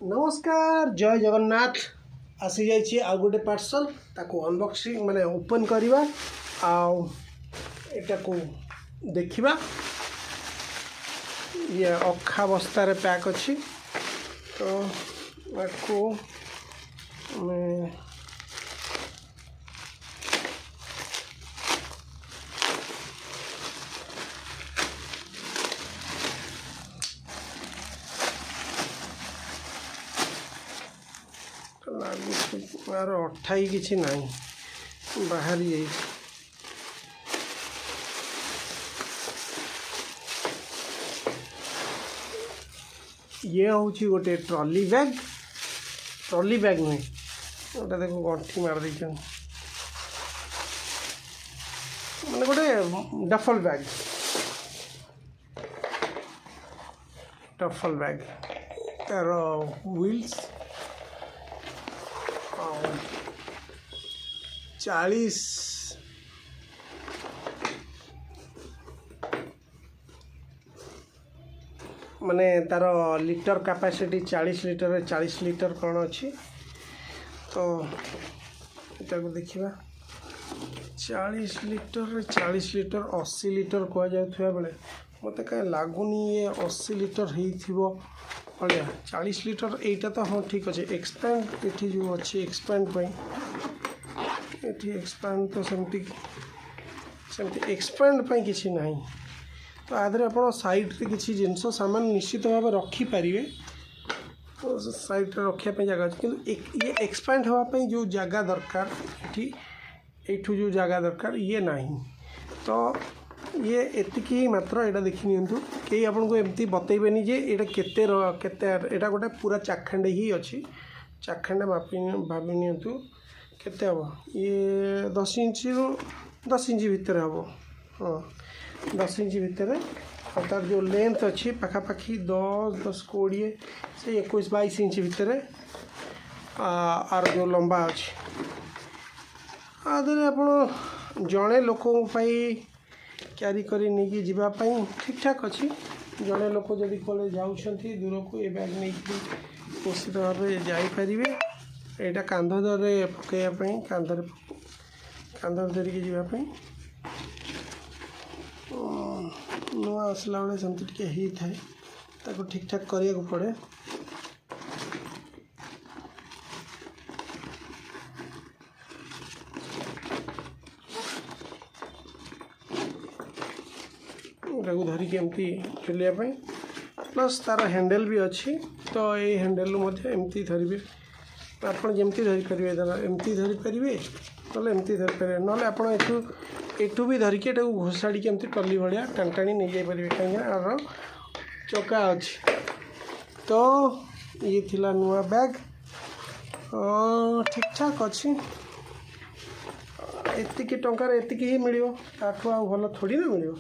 नमस्कार जय जगन्नाथ आसी जाइए आ गोटे पार्सल ताको अनबॉक्सिंग माने ओपन करवा आटा को देखा ये अखा बस्तार पैक अच्छी तो आपको यार अठाई किसी ना बाहरी ये हूँ गोटे ट्रॉली बैग नुहे गोटे देखो गंठी मार दी मैंने गोटे डफल बैग तार व्हील्स 40 माने तार लिटर कैपेसिटी 40 लिटर 40 लिटर कौन अच्छी तो यहाँ देखा 40 लिटर 40 लिटर 80 लिटर कह जाए बेले मत कहीं लगुनि ये 80 लिटर हो 40 लिटर यहीटा तो हाँ ठीक अच्छे एक्सपैंड ये जो अच्छी एक्सपैंड ये एक्सपैंड तो सेमती एक्सपैंड किसी ना तो आधे आप साइड्रे किसी जिनस सामान निश्चित भाव रखिपारे तो साइड रखापी जगह अच्छे कि ये एक्सपैंड होगापी जो जगह दरकार ये जो जगह दरकार ये ना तो ये एतिकी मात्र यहाँ देखी नियंतु कई आपन को एमती बतैबेनी जे ये केते यहाँ गोटे पूरा चाखंडे ही अच्छी चाखंडे भावी नियंतु केते हम ये 10 इंच रु 10 इंच भितर हम हाँ 10 इंच भितर और तार जो लेंथ अच्छी पाखापाखि 10 20 से 21-22 इंच भितर आर जो लंबा अच्छी आधे आप जड़े लोक क्यारी करी नहीं जावाई ठीक ठाक अच्छी जड़े लोक जदि कले जाऊँगी दूर को ये बैग नहीं निश्चित भाव जापरें यहाँ कांध दरे पकड़ापी कांधर धरिकी जावाई नुआ आसला बेले सेमती टी थाए ठीक ठाक करने को पड़े धरिकी एमती चलिए प्लस तार हैंडल भी अच्छी तो ये हैंडल एमती धरवे आपड़ जमती धरीपारे एमती धरीपारे ना एमती धरीपारे ना आपठू भी धरिकी घोषाड़ी एमती टली भाया टाणी टाणी नहीं जापारे कहीं आर चका अच्छी तो ये थिला नुआ बैग ठीक ठाक अच्छी एतिकी टंकार एतिकी ही मिल ताठू आ भल थोड़ी ना मिल